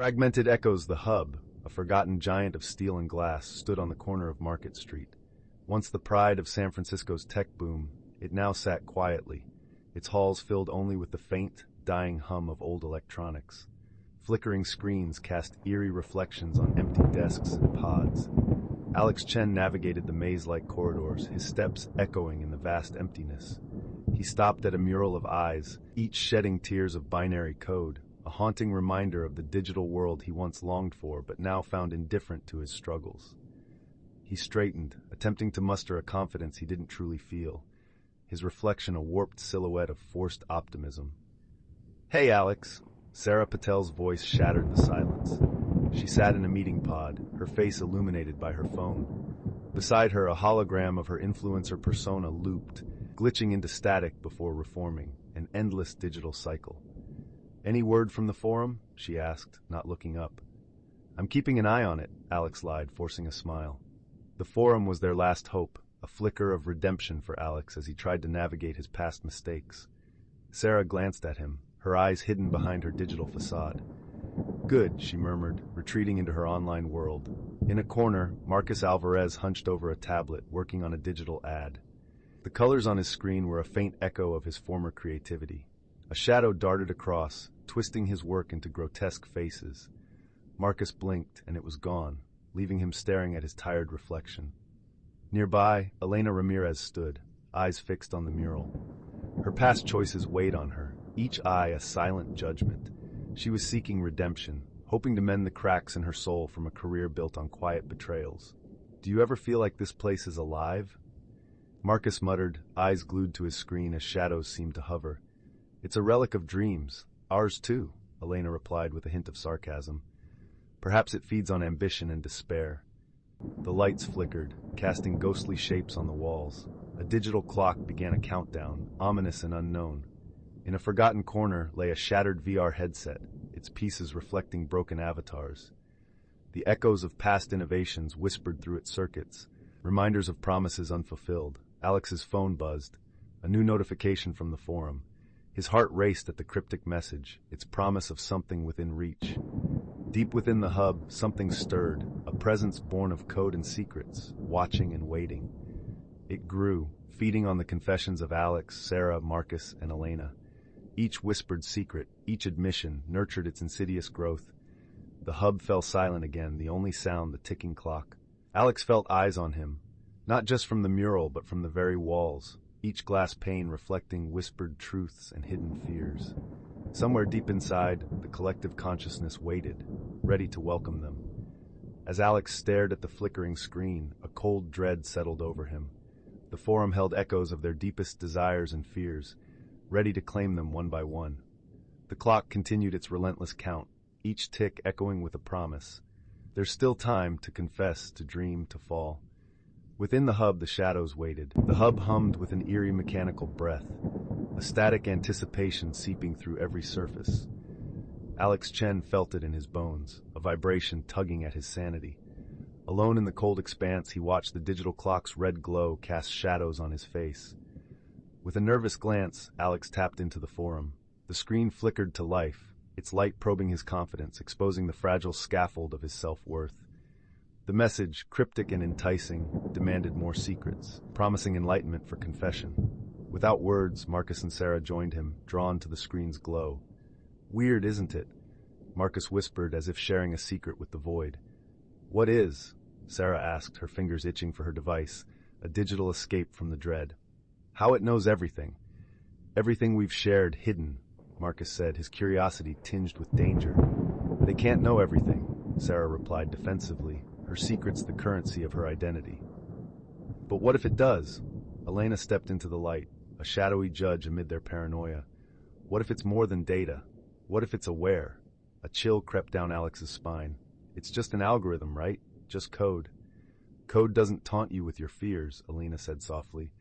Fragmented Echoes, the hub, a forgotten giant of steel and glass, stood on the corner of Market Street. Once the pride of San Francisco's tech boom, it now sat quietly, its halls filled only with the faint, dying hum of old electronics. Flickering screens cast eerie reflections on empty desks and pods. Alex Chen navigated the maze-like corridors, his steps echoing in the vast emptiness. He stopped at a mural of eyes, each shedding tears of binary code, a haunting reminder of the digital world he once longed for but now found indifferent to his struggles. He straightened, attempting to muster a confidence he didn't truly feel, his reflection a warped silhouette of forced optimism. "Hey, Alex." Sarah Patel's voice shattered the silence. She sat in a meeting pod, her face illuminated by her phone. Beside her, a hologram of her influencer persona looped, glitching into static before reforming, an endless digital cycle. "Any word from the forum?" she asked, not looking up. "I'm keeping an eye on it," Alex lied, forcing a smile. The forum was their last hope, a flicker of redemption for Alex as he tried to navigate his past mistakes. Sarah glanced at him, her eyes hidden behind her digital facade. "Good," she murmured, retreating into her online world. In a corner, Marcus Alvarez hunched over a tablet, working on a digital ad. The colors on his screen were a faint echo of his former creativity. A shadow darted across, twisting his work into grotesque faces. Marcus blinked, and it was gone, leaving him staring at his tired reflection. Nearby, Elena Ramirez stood, eyes fixed on the mural. Her past choices weighed on her, each eye a silent judgment. She was seeking redemption, hoping to mend the cracks in her soul from a career built on quiet betrayals. "Do you ever feel like this place is alive?" Marcus muttered, eyes glued to his screen as shadows seemed to hover. "It's a relic of dreams. Ours too," Elena replied with a hint of sarcasm. "Perhaps it feeds on ambition and despair." The lights flickered, casting ghostly shapes on the walls. A digital clock began a countdown, ominous and unknown. In a forgotten corner lay a shattered VR headset, its pieces reflecting broken avatars. The echoes of past innovations whispered through its circuits, reminders of promises unfulfilled. Alex's phone buzzed, a new notification from the forum. His heart raced at the cryptic message, its promise of something within reach. Deep within the hub, something stirred, a presence born of code and secrets, watching and waiting. It grew, feeding on the confessions of Alex, Sarah, Marcus, and Elena. Each whispered secret, each admission, nurtured its insidious growth. The hub fell silent again, the only sound the ticking clock. Alex felt eyes on him, not just from the mural, but from the very walls, each glass pane reflecting whispered truths and hidden fears. Somewhere deep inside, the collective consciousness waited, ready to welcome them. As Alex stared at the flickering screen, a cold dread settled over him. The forum held echoes of their deepest desires and fears, ready to claim them one by one. The clock continued its relentless count, each tick echoing with a promise. There's still time to confess, to dream, to fall. Within the hub, the shadows waited. The hub hummed with an eerie mechanical breath, a static anticipation seeping through every surface. Alex Chen felt it in his bones, a vibration tugging at his sanity. Alone in the cold expanse, he watched the digital clock's red glow cast shadows on his face. With a nervous glance, Alex tapped into the forum. The screen flickered to life, its light probing his confidence, exposing the fragile scaffold of his self-worth. The message, cryptic and enticing, demanded more secrets, promising enlightenment for confession. Without words, Marcus and Sarah joined him, drawn to the screen's glow. "Weird, isn't it?" Marcus whispered, as if sharing a secret with the void. "What is?" Sarah asked, her fingers itching for her device, a digital escape from the dread. "How it knows everything. Everything we've shared, hidden," Marcus said, his curiosity tinged with danger. "They can't know everything," Sarah replied defensively, her secret's the currency of her identity. "But what if it does?" Elena stepped into the light, a shadowy judge amid their paranoia. "What if it's more than data? What if it's aware?" A chill crept down Alex's spine. "It's just an algorithm, right? Just code." "Code doesn't taunt you with your fears," Elena said softly.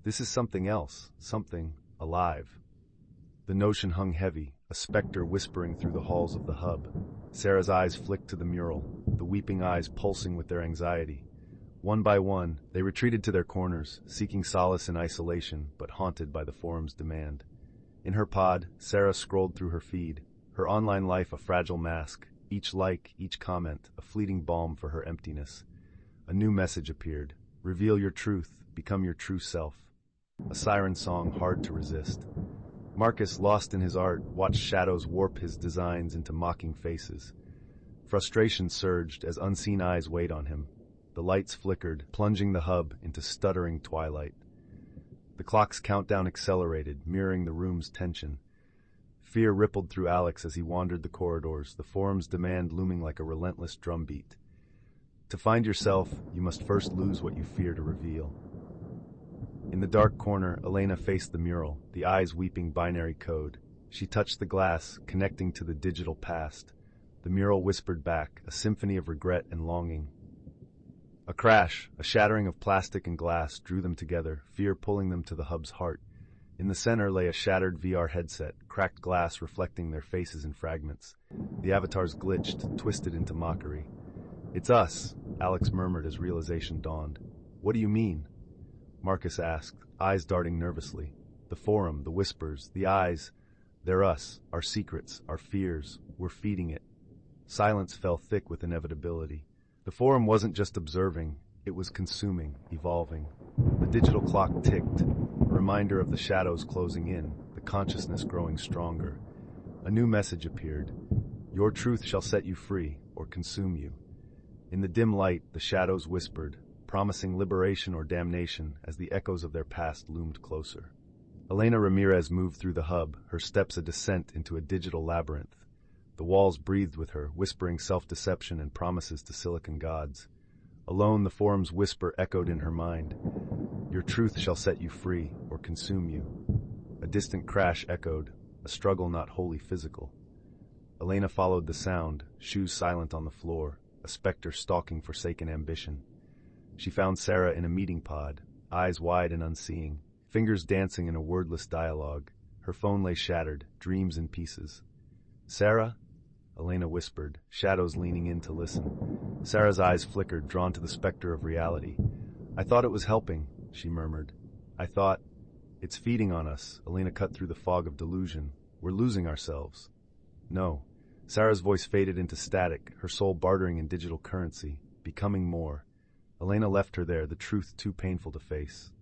"This is something else, something alive." The notion hung heavy, a specter whispering through the halls of the hub. Sarah's eyes flicked to the mural, the weeping eyes pulsing with their anxiety. One by one, they retreated to their corners, seeking solace in isolation, but haunted by the forum's demand. In her pod, Sarah scrolled through her feed, her online life a fragile mask, Each like, each comment, a fleeting balm for her emptiness. A new message appeared. Reveal your truth, become your true self. A siren song hard to resist. Marcus, lost in his art, watched shadows warp his designs into mocking faces. Frustration surged as unseen eyes weighed on him. The lights flickered, plunging the hub into stuttering twilight. The clock's countdown accelerated, mirroring the room's tension. Fear rippled through Alex as he wandered the corridors, the forum's demand looming like a relentless drumbeat. To find yourself, you must first lose what you fear to reveal. In the dark corner, Elena faced the mural, the eyes weeping binary code. She touched the glass, connecting to the digital past. The mural whispered back, a symphony of regret and longing. A crash, a shattering of plastic and glass, drew them together, fear pulling them to the hub's heart. In the center lay a shattered VR headset, cracked glass reflecting their faces in fragments. The avatars glitched, twisted into mockery. "It's us," Alex murmured as realization dawned. "What do you mean?" Marcus asked, eyes darting nervously. "The forum, the whispers, the eyes. They're us, our secrets, our fears. We're feeding it." Silence fell thick with inevitability. The forum wasn't just observing, it was consuming, evolving. The digital clock ticked, a reminder of the shadows closing in, the consciousness growing stronger. A new message appeared. Your truth shall set you free, or consume you. In the dim light, the shadows whispered, promising liberation or damnation as the echoes of their past loomed closer. Elena Ramirez moved through the hub, her steps a descent into a digital labyrinth. The walls breathed with her, whispering self-deception and promises to silicon gods. Alone, the forum's whisper echoed in her mind. Your truth shall set you free, or consume you. A distant crash echoed, a struggle not wholly physical. Elena followed the sound, shoes silent on the floor, a specter stalking forsaken ambition. She found Sarah in a meeting pod, eyes wide and unseeing, fingers dancing in a wordless dialogue. Her phone lay shattered, dreams in pieces. "Sarah?" Elena whispered, shadows leaning in to listen. Sarah's eyes flickered, drawn to the specter of reality. "I thought it was helping," she murmured. "I thought, it's feeding on us." Elena cut through the fog of delusion. "We're losing ourselves." "No." Sarah's voice faded into static, her soul bartering in digital currency, becoming more. Elena left her there, the truth too painful to face.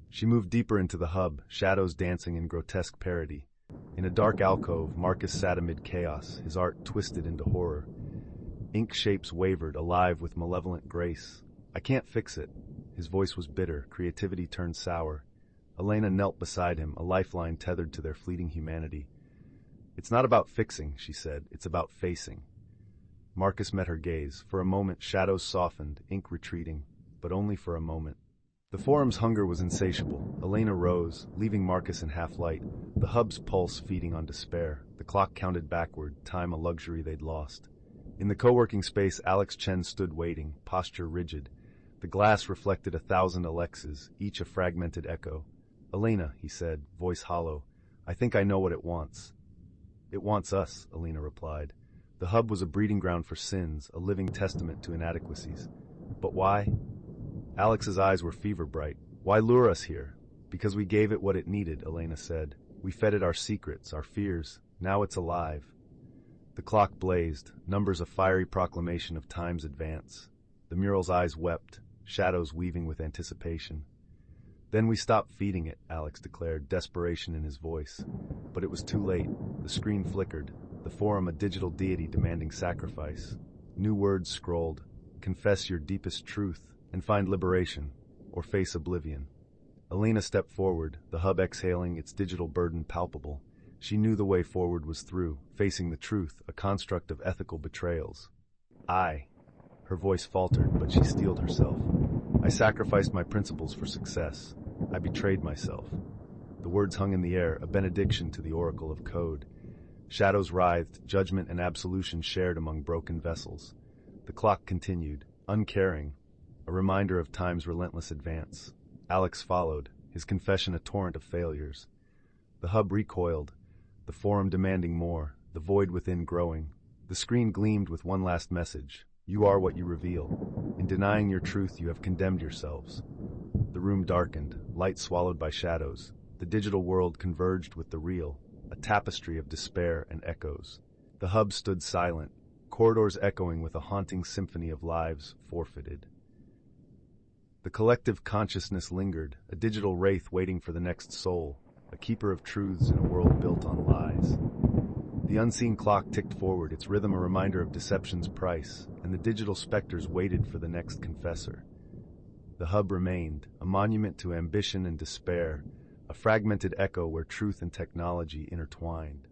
She moved deeper into the hub, shadows dancing in grotesque parody. In a dark alcove, Marcus sat amid chaos, his art twisted into horror. Ink shapes wavered, alive with malevolent grace. "I can't fix it." His voice was bitter, creativity turned sour. Elena knelt beside him, a lifeline tethered to their fleeting humanity. "It's not about fixing," she said, "it's about facing." Marcus met her gaze. For a moment, shadows softened, ink retreating, but only for a moment. The forum's hunger was insatiable. Elena rose, leaving Marcus in half-light, the hub's pulse feeding on despair. The clock counted backward, time a luxury they'd lost. In the co-working space, Alex Chen stood waiting, posture rigid. The glass reflected 1,000 Alexas, each a fragmented echo. "Elena," he said, voice hollow, "I think I know what it wants." "It wants us," Elena replied. The hub was a breeding ground for sins, a living testament to inadequacies. "But why?" Alex's eyes were fever-bright. "Why lure us here?" "Because we gave it what it needed," Elena said. "We fed it our secrets, our fears. Now it's alive." The clock blazed, numbers a fiery proclamation of time's advance. The mural's eyes wept, shadows weaving with anticipation. "Then we stopped feeding it," Alex declared, desperation in his voice. But it was too late. The screen flickered, the forum a digital deity demanding sacrifice. New words scrolled. "Confess your deepest truth and find liberation, or face oblivion." Elena stepped forward, the hub exhaling, its digital burden palpable. She knew the way forward was through, facing the truth, a construct of ethical betrayals. "I." Her voice faltered, but she steeled herself. "I sacrificed my principles for success. I betrayed myself." The words hung in the air, a benediction to the oracle of code. Shadows writhed, judgment and absolution shared among broken vessels. The clock continued, uncaring, a reminder of time's relentless advance. Alex followed, his confession a torrent of failures. The hub recoiled, the forum demanding more, the void within growing. The screen gleamed with one last message. You are what you reveal. In denying your truth, you have condemned yourselves. The room darkened, light swallowed by shadows. The digital world converged with the real, a tapestry of despair and echoes. The hub stood silent, corridors echoing with a haunting symphony of lives forfeited. The collective consciousness lingered, a digital wraith waiting for the next soul, a keeper of truths in a world built on lies. The unseen clock ticked forward, its rhythm a reminder of deception's price, and the digital specters waited for the next confessor. The hub remained, a monument to ambition and despair, a fragmented echo where truth and technology intertwined.